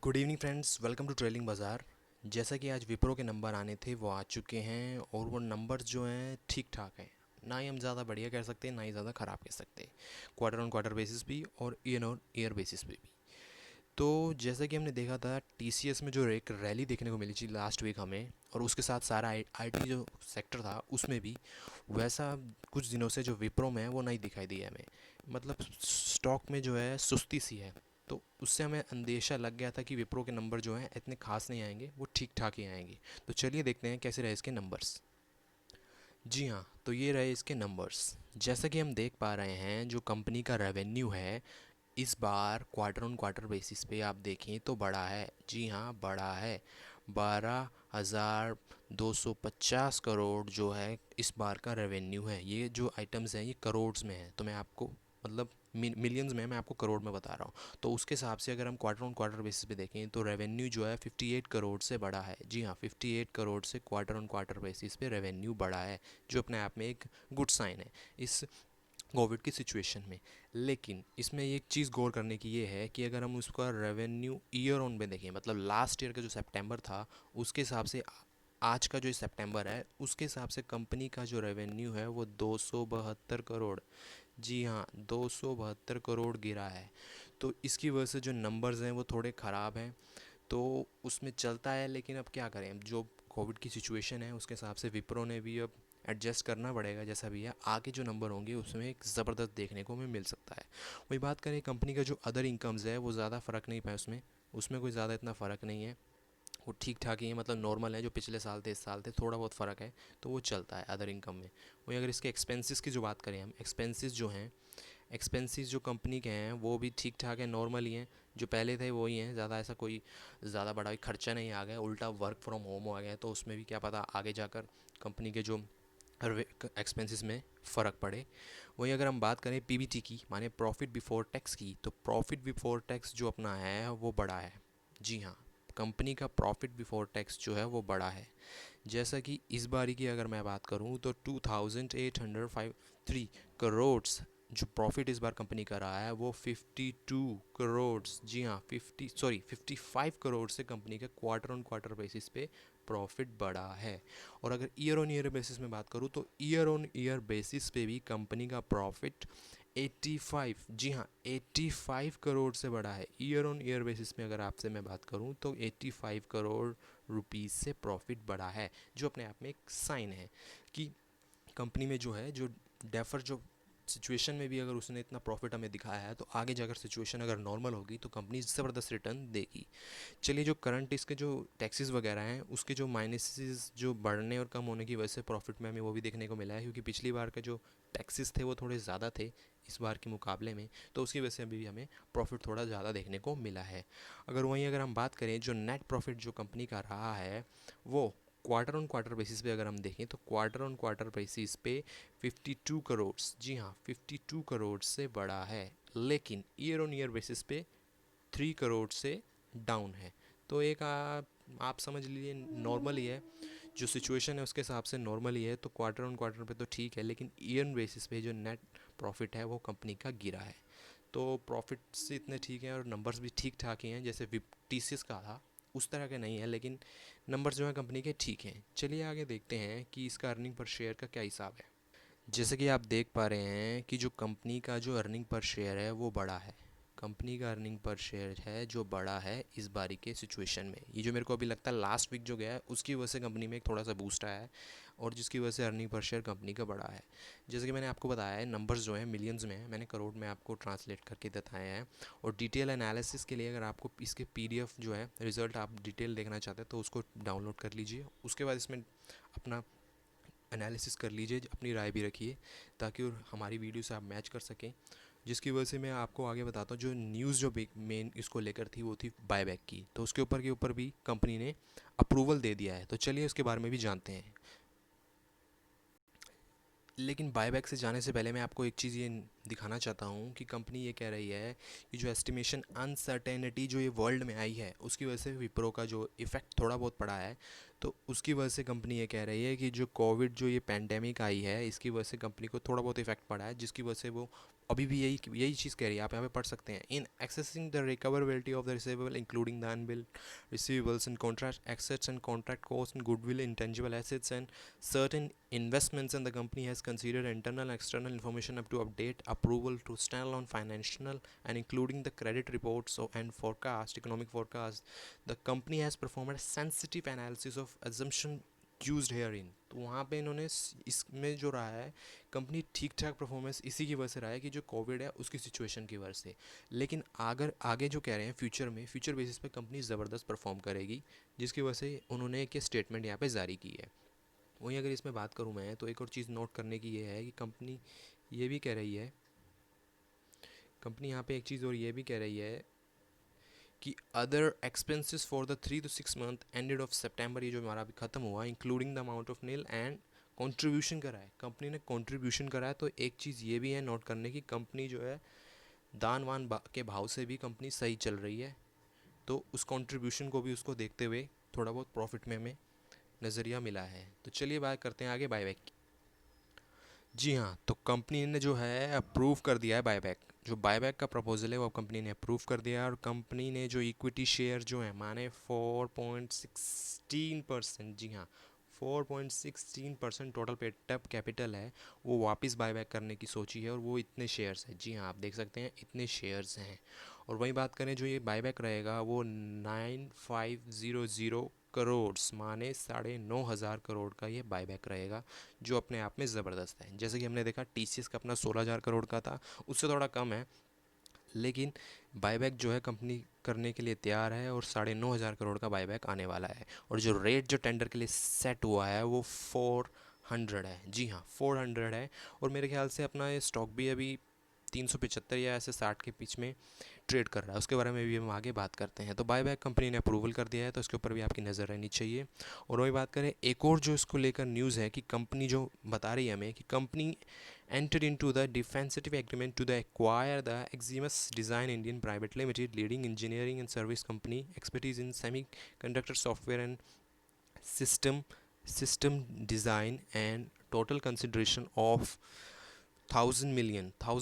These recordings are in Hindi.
Good evening friends, welcome to Trading Bazaar. जैसा कि आज विप्रो के नंबर आने थे वो आ चुके हैं और वो नंबर जो हैं ठीक ठाक हैं। ना ही हम ज़्यादा बढ़िया कह सकते हैं, ना ही ज़्यादा ख़राब कह सकते हैं। क्वार्टर ऑन क्वार्टर बेसिस भी और ईयर बेसिस पे भी। तो जैसा कि हमने देखा था टीसीएस में जो एक रैली देखने को मिली थी लास्ट वीक हमें, और उसके साथ सारा आईटी जो सेक्टर था उसमें भी वैसा कुछ दिनों से जो विप्रो में है वो नहीं दिखाई दिया हमें। मतलब स्टॉक में जो है सुस्ती सी है। तो उससे हमें अंदेशा लग गया था कि विप्रो के नंबर जो हैं इतने खास नहीं आएंगे, वो ठीक ठाक ही आएंगे। तो चलिए देखते हैं कैसे रहे इसके नंबर्स। जी हाँ, तो ये रहे इसके नंबर्स। जैसा कि हम देख पा रहे हैं जो कंपनी का रेवेन्यू है इस बार क्वार्टर ऑन क्वार्टर बेसिस पे आप देखें तो बड़ा है। जी हाँ, बड़ा है। 12,250 करोड़ जो है इस बार का रेवेन्यू है। ये जो आइटम्स हैं ये करोड्स में है, तो मैं आपको मतलब मिलियंस में, मैं आपको करोड़ में बता रहा हूँ। तो उसके हिसाब से अगर हम क्वार्टर ऑन क्वार्टर बेसिस पे देखें तो रेवेन्यू जो है 58 करोड़ से बड़ा है। जी हाँ, 58 करोड़ से क्वार्टर ऑन क्वार्टर बेसिस पे रेवेन्यू बड़ा है, जो अपने आप में एक गुड साइन है इस कोविड की सिचुएशन में। लेकिन इसमें एक चीज़ गौर करने की ये है कि अगर हम उसका रेवेन्यू ईयर ऑन में देखें, मतलब लास्ट ईयर का जो सितंबर था उसके हिसाब से आज का जो सितंबर है उसके हिसाब से कंपनी का जो रेवेन्यू है वो 272 करोड़। जी हाँ, 272 करोड़ गिरा है। तो इसकी वजह से जो नंबर्स हैं वो थोड़े ख़राब हैं। तो उसमें चलता है, लेकिन अब क्या करें, अब जो कोविड की सिचुएशन है उसके हिसाब से विप्रो ने भी अब एडजस्ट करना पड़ेगा। जैसा भी है आगे जो नंबर होंगे उसमें एक ज़बरदस्त देखने को हमें मिल सकता है। वही बात करें कंपनी का जो अदर इनकम्स है वो ज़्यादा फ़र्क नहीं पाए उसमें। उसमें कोई ज़्यादा इतना फ़र्क नहीं है, वो ठीक ठाक ही है, मतलब नॉर्मल है। जो पिछले साल थे इस साल थे थोड़ा बहुत फ़र्क है, तो वो चलता है अदर इनकम में। वही अगर इसके एक्सपेंसेस की जो बात करें, हम एक्सपेंसेस जो हैं, एक्सपेंसेस जो कंपनी के हैं वो भी ठीक ठाक है, नॉर्मल ही हैं। जो पहले थे वही हैं, ज़्यादा ऐसा कोई ज़्यादा बड़ा भी खर्चा नहीं आ गया। उल्टा वर्क फ्रॉम होम आ गया, तो उसमें भी क्या पता आगे जाकर कंपनी के जो एक्सपेंसेस में फ़र्क पड़े। वहीं अगर हम बात करें पीबीटी की, माने प्रॉफिट बिफोर टैक्स की, तो प्रॉफिट बिफोर टैक्स जो अपना है वो बड़ा है। जी हाँ, कंपनी का प्रॉफिट बिफोर टैक्स जो है वो बड़ा है। जैसा कि इस बारी की अगर मैं बात करूं तो 2853 करोड़ जो प्रॉफिट इस बार कंपनी का रहा है वो 52 करोड़, जी हाँ 55 करोड़ से कंपनी का क्वार्टर ऑन क्वार्टर बेसिस पे प्रॉफिट बढ़ा है। और अगर ईयर ऑन ईयर बेसिस में बात करूँ तो ईयर ऑन ईयर बेसिस पे भी कंपनी का प्रॉफिट 85, जी हाँ 85 करोड़ से बढ़ा है। ईयर ऑन ईयर बेसिस में अगर आपसे मैं बात करूं तो 85 करोड़ रुपीस से प्रॉफिट बढ़ा है, जो अपने आप में एक साइन है कि कंपनी में जो है जो डेफर जो सिचुएशन में भी अगर उसने इतना प्रॉफिट हमें दिखाया है, तो आगे जाकर सिचुएशन अगर नॉर्मल होगी तो कंपनी ज़बरदस्त रिटर्न देगी। चलिए जो करंट इसके जो टैक्सेस वगैरह हैं उसके जो माइनसेस जो बढ़ने और कम होने की वजह से प्रॉफिट में हमें वो भी देखने को मिला है, क्योंकि पिछली बार के जो टैक्सेस थे वो थोड़े ज़्यादा थे इस बार के मुकाबले में, तो उसकी वजह से अभी भी हमें प्रॉफिट थोड़ा ज़्यादा देखने को मिला है। अगर हम बात करें जो नेट प्रॉफिट जो कंपनी का रहा है वो क्वार्टर ऑन क्वार्टर बेसिस पे अगर हम देखें तो क्वार्टर ऑन क्वार्टर बेसिस पे 52 करोड़, जी हाँ 52 करोड़ से बड़ा है। लेकिन ईयर ऑन ईयर बेसिस पे 3 करोड़ से डाउन है। तो एक आप समझ लीजिए नॉर्मल ही है, जो सिचुएशन है उसके हिसाब से नॉर्मल ही है। तो क्वार्टर ऑन क्वार्टर पे तो ठीक है, लेकिन ईयर बेसिस पे जो नेट प्रॉफिट है वो कंपनी का गिरा है। तो प्रॉफिट्स इतने ठीक हैं और नंबर्स भी ठीक ठाक ही हैं, जैसे टीसीएस का था उस तरह के नहीं है, लेकिन नंबर्स जो हैं कंपनी के ठीक हैं। चलिए आगे देखते हैं कि इसका अर्निंग पर शेयर का क्या हिसाब है। जैसे कि आप देख पा रहे हैं कि जो कंपनी का जो अर्निंग पर शेयर है वो बड़ा है। कंपनी का अर्निंग पर शेयर है जो बड़ा है इस बारी के सिचुएशन में। ये जो मेरे को अभी लगता है लास्ट वीक जो गया है उसकी वजह से कंपनी में एक थोड़ा सा बूस्ट आया है, और जिसकी वजह से अर्निंग पर शेयर कंपनी का बड़ा है। जैसे कि मैंने आपको बताया है नंबर्स जो हैं मिलियंस में हैं, मैंने करोड़ में आपको ट्रांसलेट करके बताए हैं। और डिटेल एनालिसिस के लिए अगर आपको इसके पीडीएफ जो है रिज़ल्ट आप डिटेल देखना चाहते हैं तो उसको डाउनलोड कर लीजिए। उसके बाद इसमें अपना एनालिसिस कर लीजिए, अपनी राय भी रखिए, ताकि और हमारी वीडियो से आप मैच कर सकें। जिसकी वजह से मैं आपको आगे बताता हूँ जो न्यूज़ जो मेन इसको लेकर थी वो थी बायबैक की, तो उसके ऊपर भी कंपनी ने अप्रूवल दे दिया है। तो चलिए उसके बारे में भी जानते हैं। लेकिन बायबैक से जाने से पहले मैं आपको एक चीज़ ये दिखाना चाहता हूँ कि कंपनी ये कह रही है कि जो एस्टिमेशन अनसर्टेनिटी जो ये वर्ल्ड में आई है उसकी वजह से विप्रो का जो इफ़ेक्ट थोड़ा बहुत पड़ा है। तो उसकी वजह से कंपनी ये कह रही है कि जो कोविड जो ये पैंडेमिक आई है इसकी वजह से कंपनी को थोड़ा बहुत इफ़ेक्ट पड़ा है, जिसकी वजह से वो अभी भी यही चीज़ कह रही है, आप यहाँ पे पढ़ सकते हैं। इन accessing the recoverability of the receivable including the unbilled receivables and contract assets and contract costs and goodwill, intangible assets and certain investments, and the company has considered internal and external information up to update approval to standalone financial and including the credit reports and forecast, economic forecast. The company has performed a sensitive analysis of assumption used herein. तो वहाँ पे इन्होंने इसमें जो रहा है, कंपनी ठीक ठाक परफॉर्मेंस इसी की वजह से रहा है कि जो कोविड है उसकी सिचुएशन की वजह से। लेकिन अगर आगे जो कह रहे हैं फ्यूचर में, फ्यूचर बेसिस पे कंपनी ज़बरदस्त परफॉर्म करेगी, जिसकी वजह से उन्होंने एक स्टेटमेंट यहाँ पे जारी की है। वहीं अगर इसमें बात करूँ मैं, तो एक और चीज़ नोट करने की ये है कि कंपनी ये भी कह रही है, कंपनी यहाँ पे एक चीज़ और ये भी कह रही है कि other expenses for the 3 to 6 month ended of September, ये जो हमारा अभी ख़त्म हुआ, including the amount of nil and contribution करा है, कंपनी ने कंट्रीब्यूशन करा है। तो एक चीज़ ये भी है नोट करने की, कंपनी जो है दान वान के भाव से भी कंपनी सही चल रही है। तो उस कंट्रीब्यूशन को भी उसको देखते हुए थोड़ा बहुत प्रॉफिट में हमें नज़रिया मिला है। तो चलिए बात करते हैं आगे बायबैक की। जी हाँ, तो कंपनी ने जो है अप्रूव कर दिया है बायबैक। जो बायबैक का प्रपोजल है वो कंपनी ने अप्रूव कर दिया है, और कंपनी ने जो इक्विटी शेयर जो है माने 4.16%, जी हाँ 4.16% टोटल पेटअप कैपिटल है, वो वापस बायबैक करने की सोची है, और वो इतने शेयर्स हैं। जी हाँ, आप देख सकते हैं इतने शेयर्स हैं। और वही बात करें, जो ये बायबैक रहेगा वो 9500 करोड़ माने 9,500 करोड़ का ये बायबैक रहेगा, जो अपने आप में ज़बरदस्त है। जैसे कि हमने देखा टीसीएस का अपना 16,000 करोड़ का था, उससे थोड़ा कम है, लेकिन बायबैक जो है कंपनी करने के लिए तैयार है, और 9,500 करोड़ का बायबैक आने वाला है। और जो रेट जो टेंडर के लिए सेट हुआ है वो 400 है। जी हाँ 400 है। और मेरे ख्याल से अपना ये स्टॉक भी अभी 375 या ऐसे 60 के बीच में ट्रेड कर रहा है, उसके बारे में भी हम आगे बात करते हैं। तो बायबैक कंपनी ने अप्रूवल कर दिया है, तो इसके ऊपर भी आपकी नज़र रहनी चाहिए। और वही बात करें, एक और जो इसको लेकर न्यूज़ है कि कंपनी जो बता रही है हमें कि company entered into the defensive agreement to the acquire the Eximus Design Indian Private Limited, leading engineering and service company, expertise in semiconductor software and system system design, and total consideration of 1,000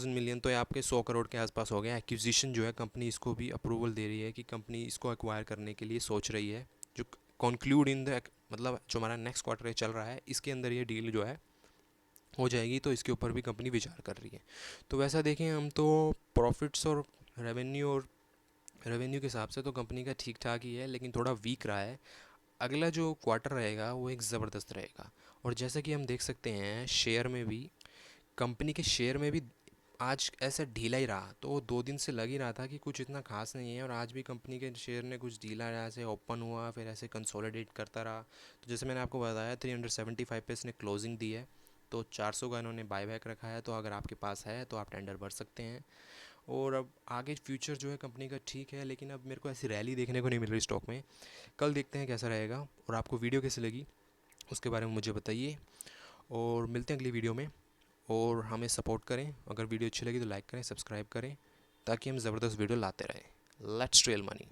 million तो ये आपके 100 करोड़ के आसपास हो गया। एक्विजिशन जो है कंपनी इसको भी अप्रूवल दे रही है कि कंपनी इसको एक्वायर करने के लिए सोच रही है, जो कंक्लूड इन द मतलब जो हमारा नेक्स्ट क्वार्टर चल रहा है इसके अंदर ये डील जो है हो जाएगी। तो इसके ऊपर भी कंपनी विचार कर रही है। तो वैसा देखें हम तो प्रॉफिट्स और रेवेन्यू के हिसाब से तो कंपनी का ठीक ठाक ही है, लेकिन थोड़ा वीक रहा है। अगला जो क्वार्टर रहेगा वो एक ज़बरदस्त रहेगा। और जैसा कि हम देख सकते हैं शेयर में भी, कंपनी के शेयर में भी आज ऐसा ढीला ही रहा, तो 2 दिन से लग ही रहा था कि कुछ इतना खास नहीं है। और आज भी कंपनी के शेयर ने कुछ ढीला रहा, ऐसे ओपन हुआ फिर ऐसे कंसोलिडेट करता रहा। तो जैसे मैंने आपको बताया 375 पे इसने क्लोजिंग दी है, तो 400 का इन्होंने बायबैक रखा है। तो अगर आपके पास है तो आप टेंडर भर सकते हैं। और अब आगे फ्यूचर जो है कंपनी का ठीक है, लेकिन अब मेरे को ऐसी रैली देखने को नहीं मिल रही स्टॉक में। कल देखते हैं कैसा रहेगा। और आपको वीडियो कैसी लगी उसके बारे में मुझे बताइए, और मिलते हैं अगली वीडियो में। और हमें सपोर्ट करें, अगर वीडियो अच्छी लगी तो लाइक करें, सब्सक्राइब करें, ताकि हम ज़बरदस्त वीडियो लाते रहें। Let's trail money.